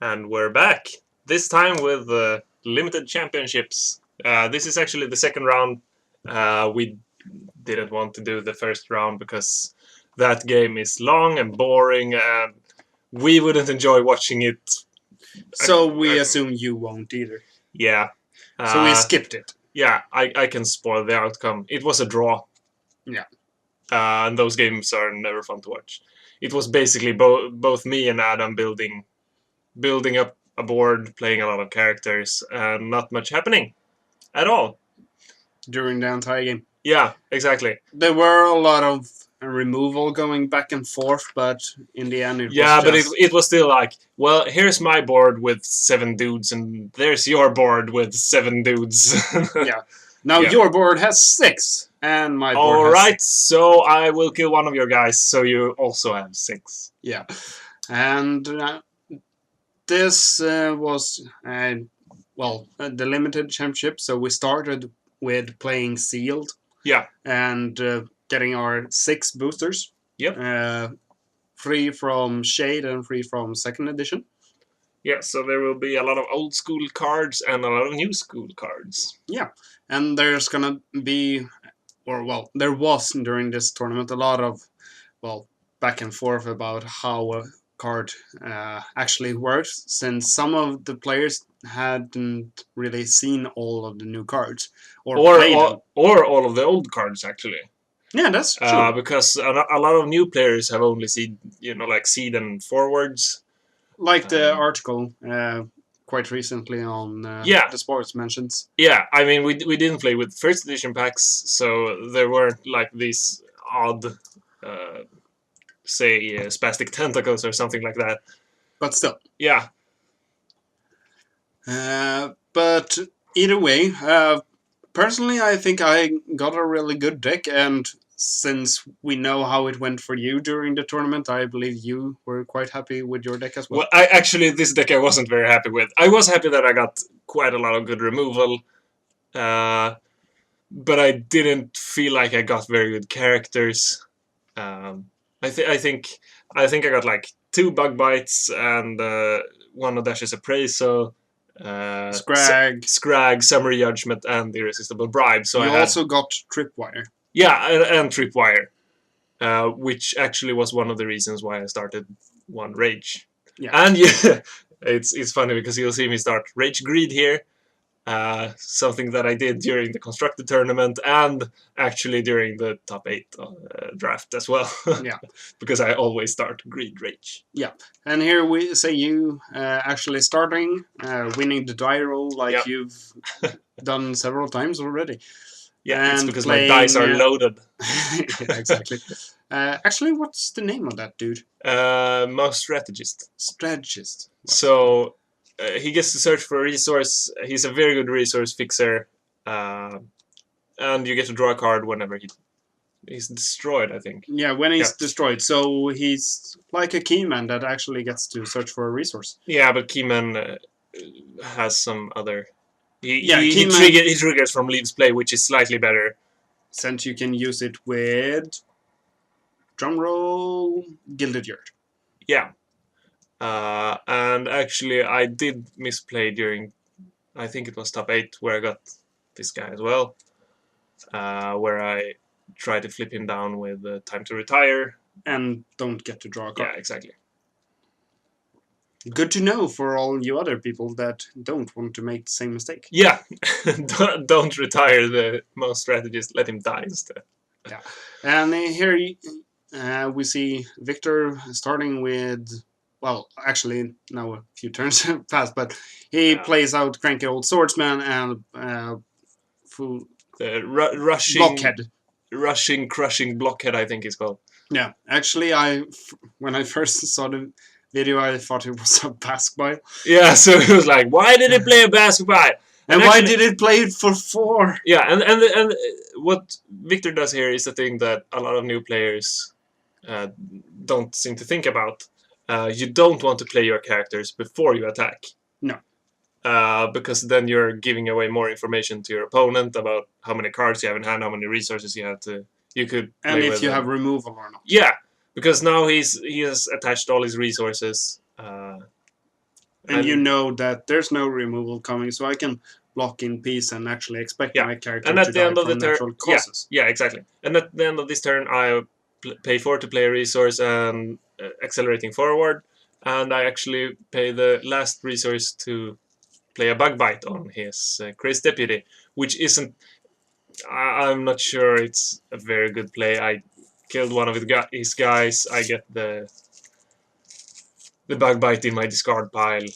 And we're back. This time with limited championships. This is actually the second round. We didn't want to do the first round because that game is long and boring, and we wouldn't enjoy watching it. So we assume you won't either. Yeah. So we skipped it. Yeah, I can spoil the outcome. It was a draw. Yeah. And those games are never fun to watch. It was basically both me and Adam building up a board, playing a lot of characters, and not much happening at all. During the entire game. Yeah, exactly. There were a lot of removal going back and forth, but in the end it was but just... it was still like, well, here's my board with 7 dudes, and there's your board with 7 dudes. Yeah. Now Yeah. your board has 6, and my board has Alright, 6. so I will kill one of your guys, so you also have 6. Yeah. And this was, the limited championship, so we started with playing sealed. Yeah. And getting our 6 boosters. Yep. Free from Shade and free from 2nd edition. Yeah, so there will be a lot of old school cards and a lot of new school cards. Yeah, and there's gonna be, there was during this tournament a lot of, back and forth about how a card actually works, since some of the players hadn't really seen all of the new cards or played them. Or all of the old cards actually. Yeah, that's true. Because a lot of new players have only seen, like seed and forwards. Like the article quite recently on the sports mentions. Yeah, I mean, we didn't play with first edition packs, so there weren't like these odd, spastic tentacles or something like that. But still. Yeah. But either way, personally, I think I got a really good deck, and since we know how it went for you during the tournament, I believe you were quite happy with your deck as well. Well, this deck I wasn't very happy with. I was happy that I got quite a lot of good removal, but I didn't feel like I got very good characters. I think I got like 2 bug bites and 1 audacious appraisal. Scrag, Summary Judgment, and Irresistible Bribe. So you I also got Tripwire. Yeah, and Tripwire, which actually was one of the reasons why I started 1 Rage. Yeah. And yeah, it's funny because you'll see me start Rage Greed here, something that I did during the Constructed tournament and actually during the top 8 draft as well. Yeah. Because I always start Greed Rage. Yeah, and here we say you actually starting, winning the die roll like you've done several times already. Yeah, and it's because my dice are loaded. Yeah, exactly. Actually, what's the name of that dude? Mouse Strategist. Strategist. So he gets to search for a resource. He's a very good resource fixer. And you get to draw a card whenever he's destroyed, I think. Yeah, when he's destroyed. So he's like a keyman that actually gets to search for a resource. Yeah, but keyman has some other... He triggers from Leaves Play, which is slightly better. Since you can use it with... Drumroll... Gilded Yurt. Yeah. And actually, I did misplay during... I think it was top 8, where I got this guy as well. Where I tried to flip him down with Time to Retire. And don't get to draw a card. Yeah, exactly. Good to know for all you other people that don't want to make the same mistake. Yeah, don't retire the Mouse Strategist, let him die instead. Yeah, and here we see Victor starting with, actually now a few turns passed, but he plays out Cranky Old Swordsman and Rushing, Crushing Blockhead, I think it's called. Yeah, actually, when I first saw the video, I thought it was a basketball. Yeah, so it was like, why did it play a basketball? And why did it play it for 4? Yeah, and what Victor does here is the thing that a lot of new players don't seem to think about. You don't want to play your characters before you attack. No. Because then you're giving away more information to your opponent about how many cards you have in hand, how many resources you could play and if with you have removal or not. Yeah, because now he has attached all his resources And you know that there's no removal coming, so I can block in peace and actually expect Yeah. my character And at to the die end of the from turn, natural causes. yeah, exactly. And at the end of this turn, I pay 4 to play a resource and accelerating forward, and I actually pay the last resource to play a bug bite on his Chris Deputy, which isn't. I'm not sure it's a very good play. I killed one of his guys. I get the bug bite in my discard pile.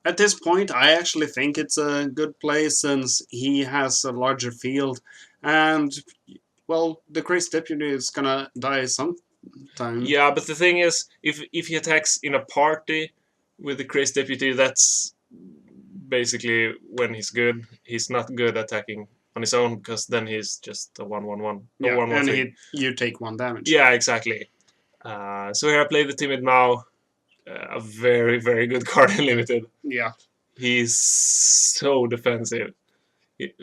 At this point, I actually think it's a good play since he has a larger field, and well, the Chris Deputy is gonna die sometime. Yeah, but the thing is, if he attacks in a party with the Chris Deputy, that's basically when he's good. He's not good attacking on his own because then he's just a 1/1/1. Yeah, 1/1/3. and you take 1 damage. Yeah, exactly. So here I play the Timid Mao, a very, very good card in Limited. Yeah. He's so defensive.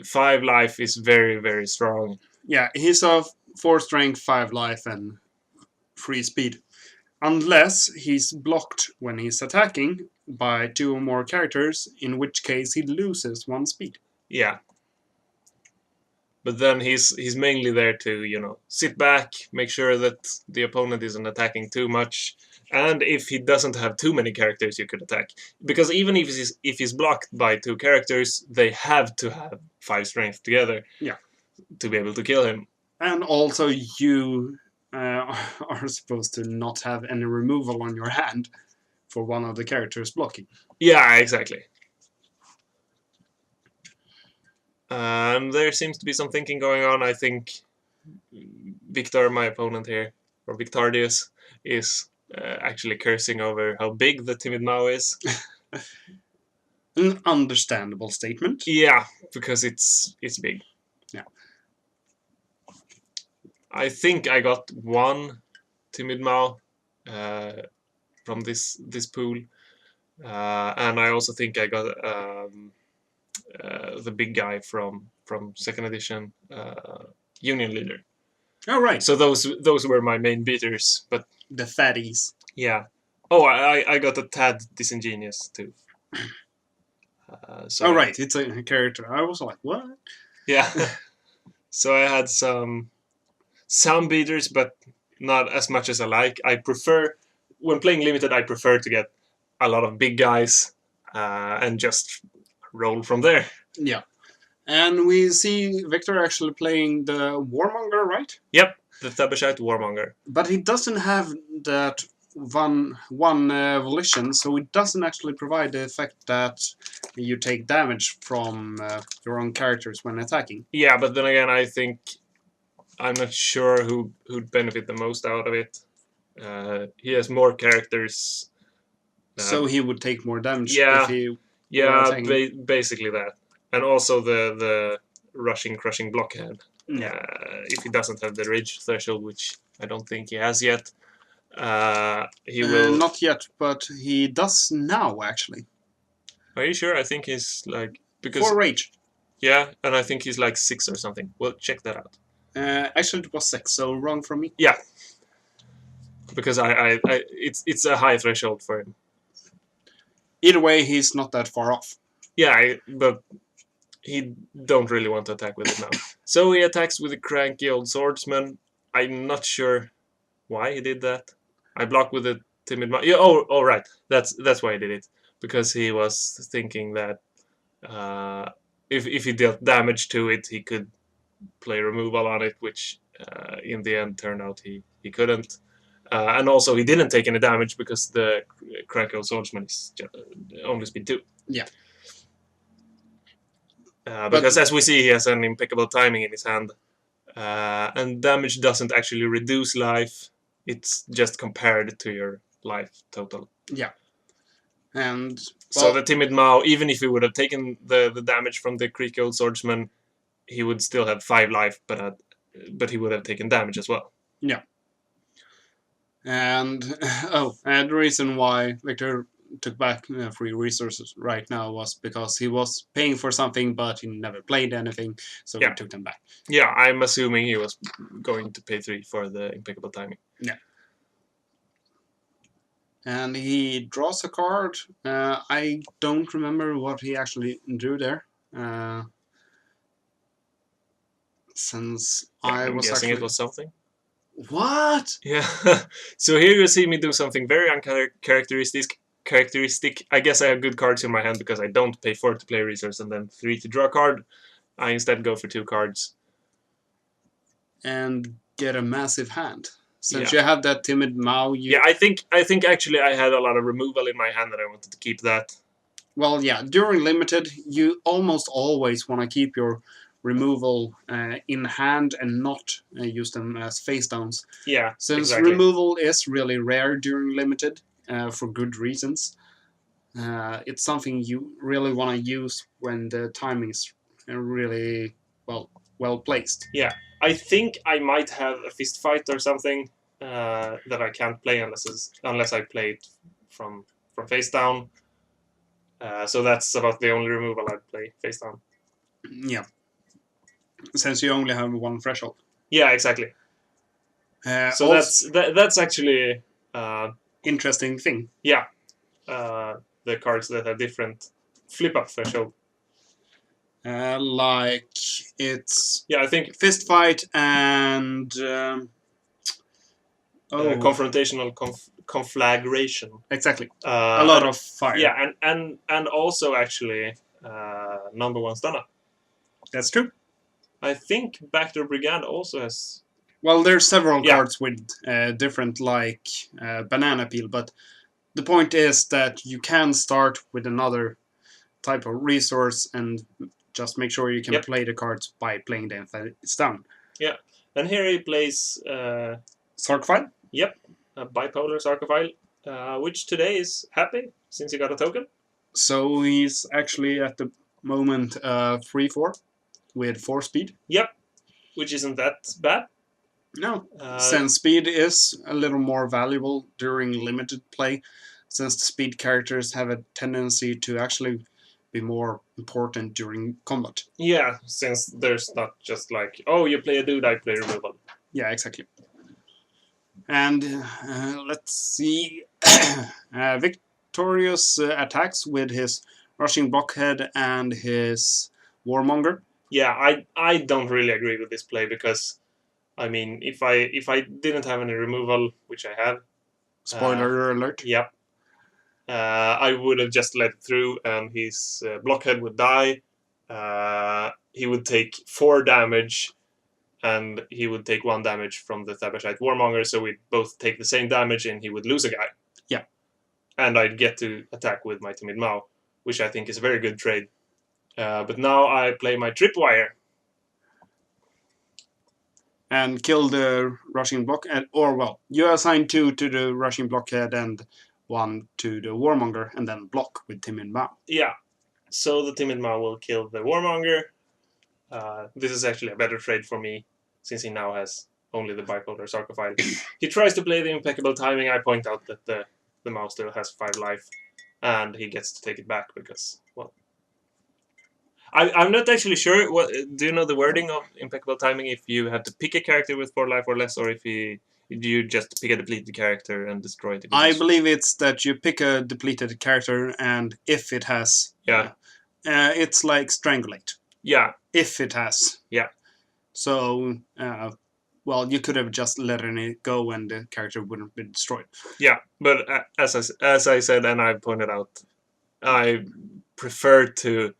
5 life is very, very strong. Yeah, he's a 4 strength, 5 life, and 3 speed. Unless he's blocked when he's attacking by 2 or more characters, in which case he loses 1 speed. Yeah. But then he's mainly there to, sit back, make sure that the opponent isn't attacking too much, and if he doesn't have too many characters you could attack. Because even if he's blocked by 2 characters, they have to have 5 strength together. Yeah. To be able to kill him. And also you are supposed to not have any removal on your hand for one of the characters blocking. Yeah, exactly. And there seems to be some thinking going on. I think Victor, my opponent here, or Victardius, is actually cursing over how big the Timid Mao is. An understandable statement. Yeah, because it's big. Yeah. I think I got 1 Timid Mao from this pool, and I also think I got the big guy from 2nd edition, Union Leader. Oh, right. So those were my main beaters, but the fatties. Yeah. Oh, I got a tad disingenuous too. So right, it's a character. I was like, what? Yeah. So I had some beaters, but not as much as I like. I prefer, when playing Limited, I prefer to get a lot of big guys and just roll from there. Yeah. And we see Victor actually playing the Warmonger, right? Yep, the Tabbashite Warmonger. But he doesn't have that one volition, so it doesn't actually provide the effect that you take damage from your own characters when attacking. Yeah, but then again, I'm not sure who'd benefit the most out of it. He has more characters. So he would take more damage yeah, if he basically that. And also the crushing blockhead. Yeah. If he doesn't have the rage threshold, which I don't think he has yet, he will... Not yet, but he does now, actually. Are you sure? I think he's like... because 4 rage. Yeah, and I think he's like 6 or something. Well, check that out. Actually, it was 6, so wrong from me. Yeah. Because it's a high threshold for him. Either way, he's not that far off. Yeah, but he don't really want to attack with it now. So he attacks with a cranky old swordsman. I'm not sure why he did that. I block with a timid... Yeah, oh, right. That's why he did it. Because he was thinking that if he dealt damage to it, he could play removal on it, which in the end turned out he couldn't. And also he didn't take any damage because the cranky old swordsman is only speed 2. Yeah. Because as we see, he has an impeccable timing in his hand. And damage doesn't actually reduce life. It's just compared to your life total. Yeah. And so the Timid Mao, even if he would have taken the damage from the creaky old swordsman, he would still have 5 life, but he would have taken damage as well. Yeah. And the reason why Victor took back 3 resources right now was because he was paying for something, but he never played anything, so he took them back. Yeah, I'm assuming he was going to pay 3 for the impeccable timing. Yeah. And he draws a card. I don't remember what he actually drew there. Since Yeah, I I'm was guessing actually... it was something. What? Yeah. So here you see me do something very uncharacteristic. I guess I have good cards in my hand because I don't pay 4 to play resource and then 3 to draw a card. I instead go for 2 cards. And get a massive hand. Since Yeah. you have that timid Mao, Yeah, I think actually I had a lot of removal in my hand and I wanted to keep that. Well, yeah, during limited, you almost always want to keep your removal in hand and not use them as face downs. Yeah, Since exactly. removal is really rare during limited for good reasons, it's something you really want to use when the timing is really well placed. Yeah, I think I might have a fist fight or something that I can't play unless I play it from face down. So that's about the only removal I'd play face down. Yeah, since you only have one threshold. Yeah, exactly. So that's actually interesting thing. Yeah, the cards that have different flip up threshold. Like it's I think fist fight and confrontational conflagration. Exactly. A lot of fire. Yeah, and also actually number 1 stunner. That's true. I think Backdoor Brigand also has. Well, there's several cards with different banana peel, but the point is that you can start with another type of resource and just make sure you can play the cards by playing them face down. Yeah, and here he plays Sarkophile. Yep, a bipolar Sarkophile, which today is happy since he got a token. So he's actually at the moment 3/4 with 4 speed. Yep, which isn't that bad. No, since speed is a little more valuable during limited play, since the speed characters have a tendency to actually be more important during combat. Yeah, since there's not just like, oh, you play a dude, I play removal. Yeah, exactly. And let's see. Victorious attacks with his rushing blockhead and his warmonger. Yeah, I don't really agree with this play because, I mean, if I didn't have any removal, which I have. Spoiler alert. Yep. I would have just let it through, and his blockhead would die. He would take 4 damage, and he would take 1 damage from the Thabashite Warmonger, so we'd both take the same damage, and he would lose a guy. Yeah. And I'd get to attack with my Timid Mao, which I think is a very good trade. But now I play my Tripwire. And kill the rushing blockhead, you assign 2 to the rushing blockhead and 1 to the Warmonger, and then block with Timid Mao. Yeah, so the Timid Mao will kill the Warmonger. This is actually a better trade for me, since he now has only the bipolar Sarkophile. He tries to play the impeccable timing. I point out that the Mao still has 5 life, and he gets to take it back because, well... I'm not actually sure. Do you know the wording of impeccable timing? If you have to pick a character with 4 life or less, or if you just pick a depleted character and destroy it? I believe it's that you pick a depleted character, and if it has, it's like Strangulate. Yeah. If it has. Yeah. So, you could have just let it go, and the character wouldn't be destroyed. Yeah, but as I said, and I pointed out, I prefer to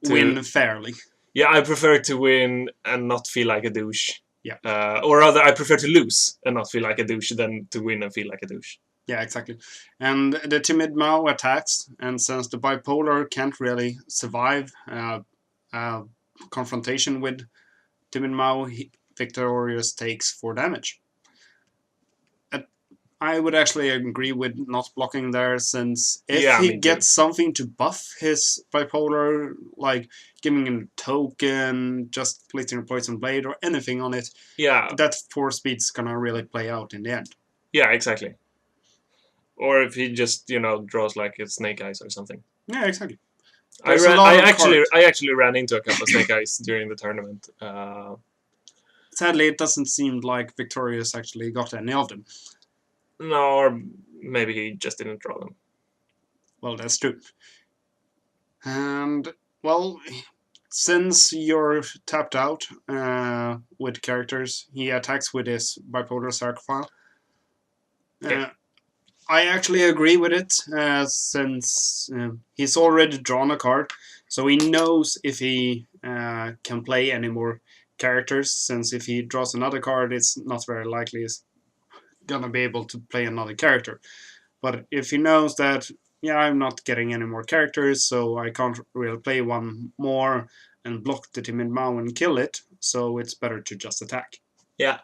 win fairly. Yeah, I prefer to win and not feel like a douche. Yeah. Or rather, I prefer to lose and not feel like a douche than to win and feel like a douche. Yeah, exactly. And the Timid Mao attacks, and since the bipolar can't really survive confrontation with Timid Mao, Victorious takes 4 damage. I would actually agree with not blocking there, since if he gets something to buff his bipolar, like giving him a token, just placing a poison blade or anything on it, that 4 speed's gonna really play out in the end. Yeah, exactly. Or if he just, draws like a Snake Eyes or something. Yeah, exactly. I actually ran into a couple of Snake Eyes during the tournament. Sadly, it doesn't seem like Victorious actually got any of them. No, maybe he just didn't draw them. Well, that's true. And, well, since you're tapped out with characters, he attacks with his bipolar Sarcofile. Yeah. I actually agree with it, since he's already drawn a card, so he knows if he can play any more characters, since if he draws another card, it's not very likely he's gonna be able to play another character. But if he knows that, yeah, I'm not getting any more characters, so I can't really play one more and block the Timid Mao and kill it, so it's better to just attack. Yeah.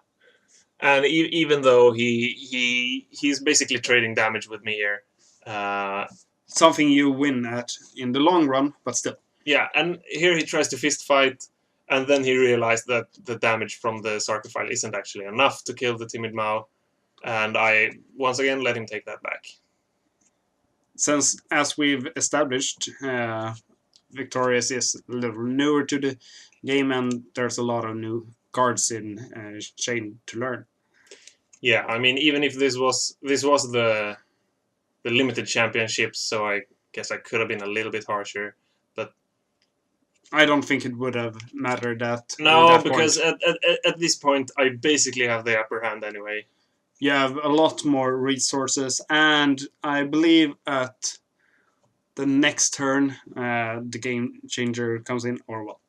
And even though he's basically trading damage with me here. Something you win at in the long run, but still. Yeah, and here he tries to fist fight, and then he realized that the damage from the Sarcophile isn't actually enough to kill the Timid Mao, and I once again let him take that back. Since, as we've established, Victorious is a little newer to the game, and there's a lot of new cards in Chain to learn. Yeah, I mean, even if this was the limited championships, so I guess I could have been a little bit harsher. But I don't think it would have mattered that. No, because at this point I basically have the upper hand anyway. You have a lot more resources, and I believe at the next turn, the game changer comes in, or well,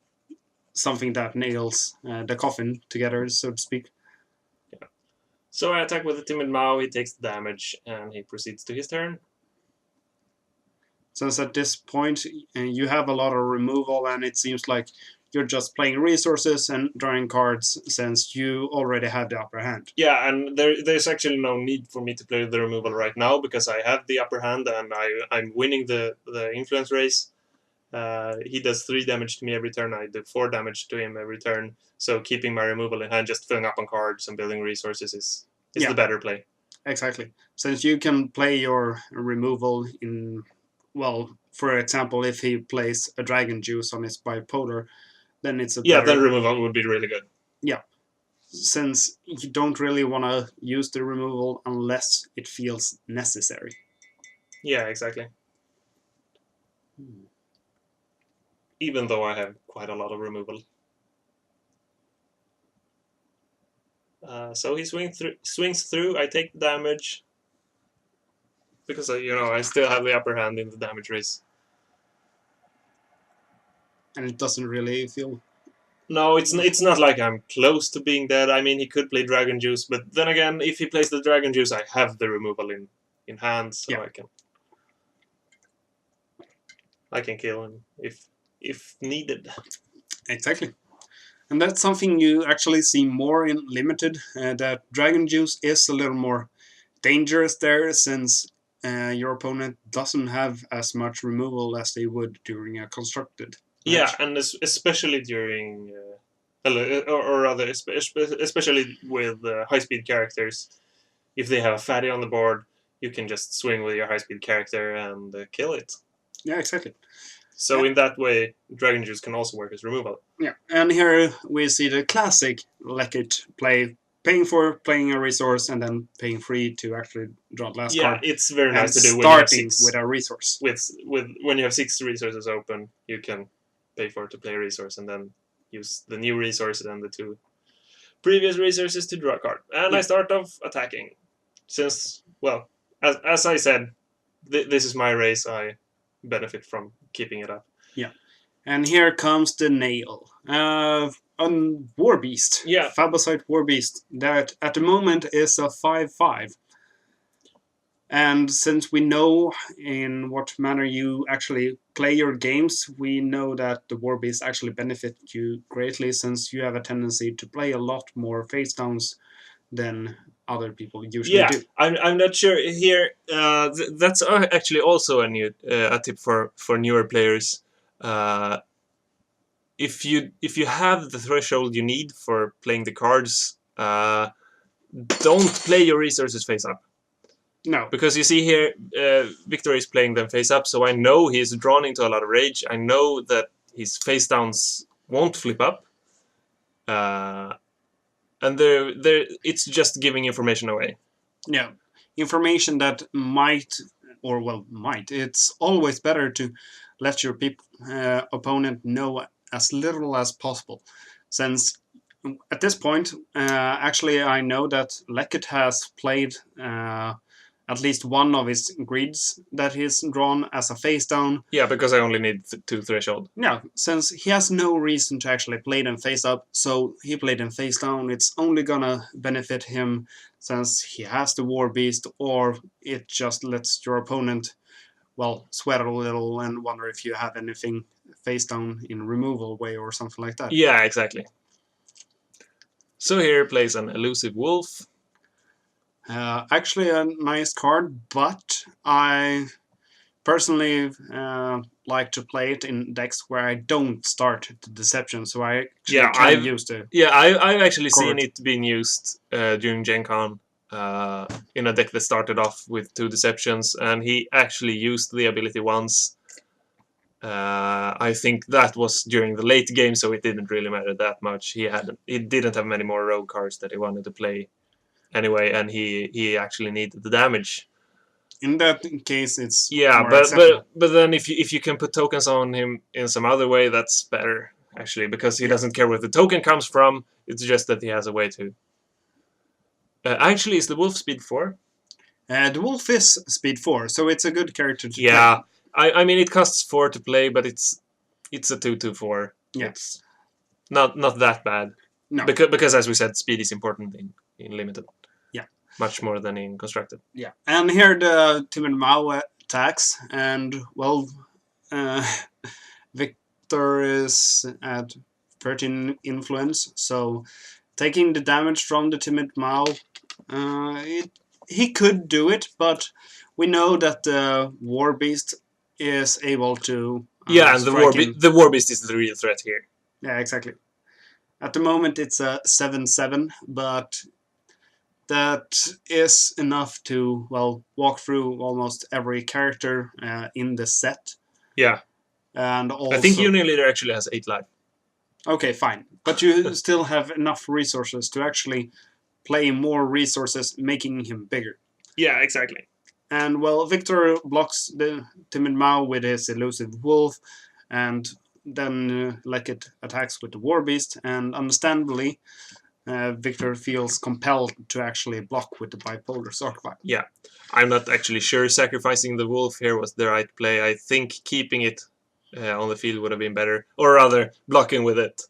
something that nails the coffin together, so to speak. Yeah. So I attack with the Timid Mao, he takes the damage, and he proceeds to his turn. Since at this point you have a lot of removal, and it seems like you're just playing resources and drawing cards since you already have the upper hand. Yeah, and there's actually no need for me to play the removal right now because I have the upper hand and I'm winning the influence race. He does 3 damage to me every turn, I do 4 damage to him every turn. So keeping my removal in hand, just filling up on cards and building resources is the better play. Exactly. Since you can play your removal in, well, for example, if he plays a Dragon Juice on his bipolar, then it's a then removal would be really good. Yeah, since you don't really want to use the removal unless it feels necessary. Yeah, exactly. Even though I have quite a lot of removal. So he swings through, I take the damage. Because, I still have the upper hand in the damage race. And it doesn't really feel... No, it's not like I'm close to being dead. I mean, he could play Dragon Juice, but then again, if he plays the Dragon Juice, I have the removal in hand, so I can kill him if needed. Exactly. And that's something you actually see more in Limited, that Dragon Juice is a little more dangerous there, since your opponent doesn't have as much removal as they would during a constructed match. Yeah, and especially during, or rather, especially with high-speed characters, if they have a fatty on the board, you can just swing with your high-speed character and kill it. Yeah, exactly. So in that way, Dragon Juice can also work as removal. Yeah, and here we see the classic Lekit play, paying for playing a resource and then paying free to actually draw the last card. Yeah, it's very nice to do when you have 6. With a resource. When you have 6 resources open, you can pay for it to play a resource and then use the new resources and the 2 previous resources to draw a card. And I start off attacking. Since, well, as I said, this is my race, I benefit from keeping it up. Yeah. And here comes the nail. A War Beast. Yeah. Fabocite War Beast. That at the moment is a 5/5. And since we know in what manner you actually play your games, we know that the War Beast actually benefit you greatly, since you have a tendency to play a lot more face downs than other people usually do. I'm not sure here. That's actually also a tip for newer players. If you have the threshold you need for playing the cards, don't play your resources face up. No. Because you see here, Victor is playing them face up, so I know he's drawn into a lot of rage. I know that his face downs won't flip up. And it's just giving information away. Yeah. information that it's always better to let your opponent know as little as possible, since at this point, actually, I know that Leckett has played at least one of his grids that he's drawn as a face down. Yeah, because I only need 2 threshold. Yeah, since he has no reason to actually play them face up, so he played them face down. It's only gonna benefit him since he has the War Beast, or it just lets your opponent, well, sweat a little and wonder if you have anything face down in removal way or something like that. Yeah, exactly. So here plays an Elusive Wolf. Actually, a nice card, but I personally like to play it in decks where I don't start the Deception, so I actually can use the. Yeah, I've actually card. seen it being used during Gen Con in a deck that started off with 2 Deceptions, and he actually used the ability once. I think that was during the late game, so it didn't really matter that much. He didn't have many more rogue cards that he wanted to play anyway, and he actually needed the damage. In that case, it's but then if you can put tokens on him in some other way, that's better actually, because he doesn't care where the token comes from. It's just that he has a way to. Actually, is the wolf speed 4? The wolf is speed 4, so it's a good character to play. I mean it costs 4 to play, but it's a 2/4. Yeah. It's not that bad. No. Because as we said, speed is important in limited. Yeah. Much more than in constructed. Yeah. And here the Timid Mao attacks, and well, Victor is at 13 influence, so taking the damage from the Timid Mao, he could do it, but we know that the War Beast is able to. And the War Beast is the real threat here. Yeah, exactly. At the moment, it's a 7/7, but that is enough to, well, walk through almost every character in the set. Yeah. And also, I think Unileader actually has 8 life. Okay, fine. But you still have enough resources to actually play more resources, making him bigger. Yeah, exactly. And, well, Victor blocks the Timid Mao with his Elusive Wolf, and then Leckett attacks with the War Beast, and understandably, Victor feels compelled to actually block with the Bipolar Archetype. Yeah, I'm not actually sure sacrificing the wolf here was the right play. I think keeping it on the field would have been better, or rather blocking with it,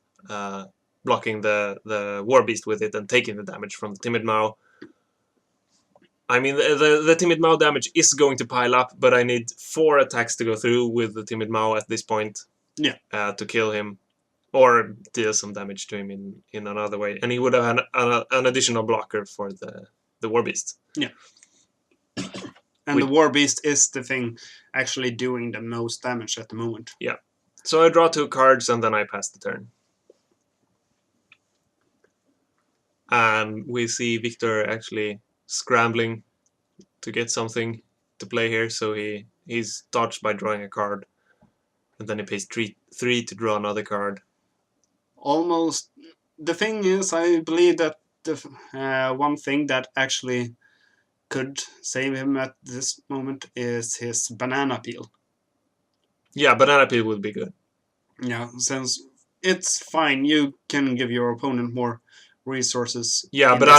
blocking the War Beast with it and taking the damage from the Timid Mao. I mean, the Timid Mao damage is going to pile up, but I need 4 attacks to go through with the Timid Mao at this point. Yeah. To kill him, or deal some damage to him in another way, and he would have had an additional blocker for the War Beast. Yeah. And the War Beast is the thing actually doing the most damage at the moment. Yeah. So I draw 2 cards and then I pass the turn. And we see Victor actually scrambling to get something to play here, so he's dodged by drawing a card. And then he pays 3 to draw another card. Almost. The thing is, I believe that the one thing that actually could save him at this moment is his Banana Peel. Yeah, Banana Peel would be good. Yeah, since it's fine, you can give your opponent more resources. Yeah, but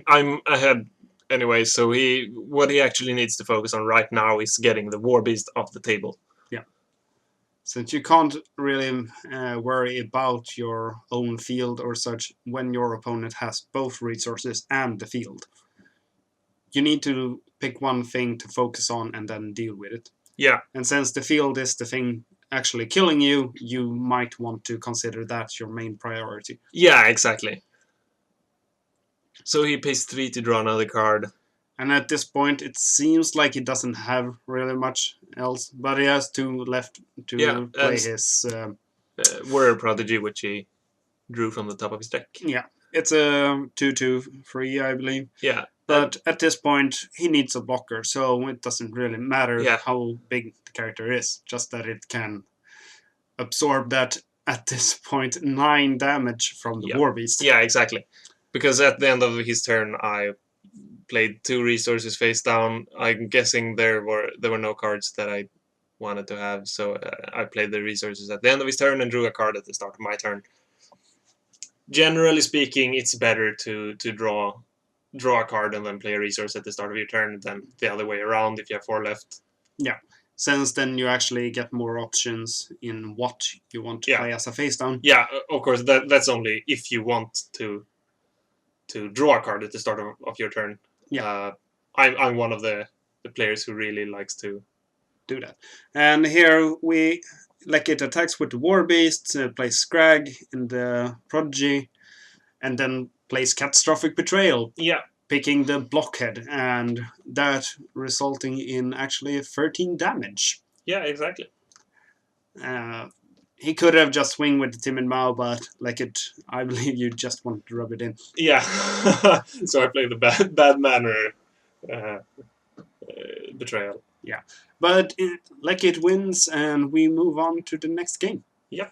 I'm ahead anyway. So what he actually needs to focus on right now is getting the War Beast off the table. Yeah, since you can't really worry about your own field or such when your opponent has both resources and the field. You need to pick one thing to focus on and then deal with it. Yeah. And since the field is the thing actually killing you, you might want to consider that your main priority. Yeah, exactly. So he pays 3 to draw another card. And at this point, it seems like he doesn't have really much else, but he has 2 left to play his... Warrior Prodigy, which he drew from the top of his deck. Yeah, it's a 2/2 I believe. Yeah. But at this point, he needs a blocker, so it doesn't really matter how big the character is, just that it can absorb that, at this point, 9 damage from the War Beast. Yeah, exactly. Because at the end of his turn, I played 2 resources face down. I'm guessing there were no cards that I wanted to have, so I played the resources at the end of his turn and drew a card at the start of my turn. Generally speaking, it's better to draw a card and then play a resource at the start of your turn than the other way around if you have 4 left. Yeah, since then you actually get more options in what you want to play as a face down. Yeah, of course, that's only if you want to draw a card at the start of your turn. Yeah. I'm one of the players who really likes to do that. And here it attacks with the War Beast, plays Scrag in the Prodigy, and then plays Catastrophic Betrayal. Yeah. Picking the Blockhead, and that resulting in actually 13 damage. Yeah, exactly. He could have just swing with the Timid Mao, but I believe you just wanted to rub it in. Yeah. So I played the bad manner Betrayal. Yeah. But it wins, and we move on to the next game. Yeah.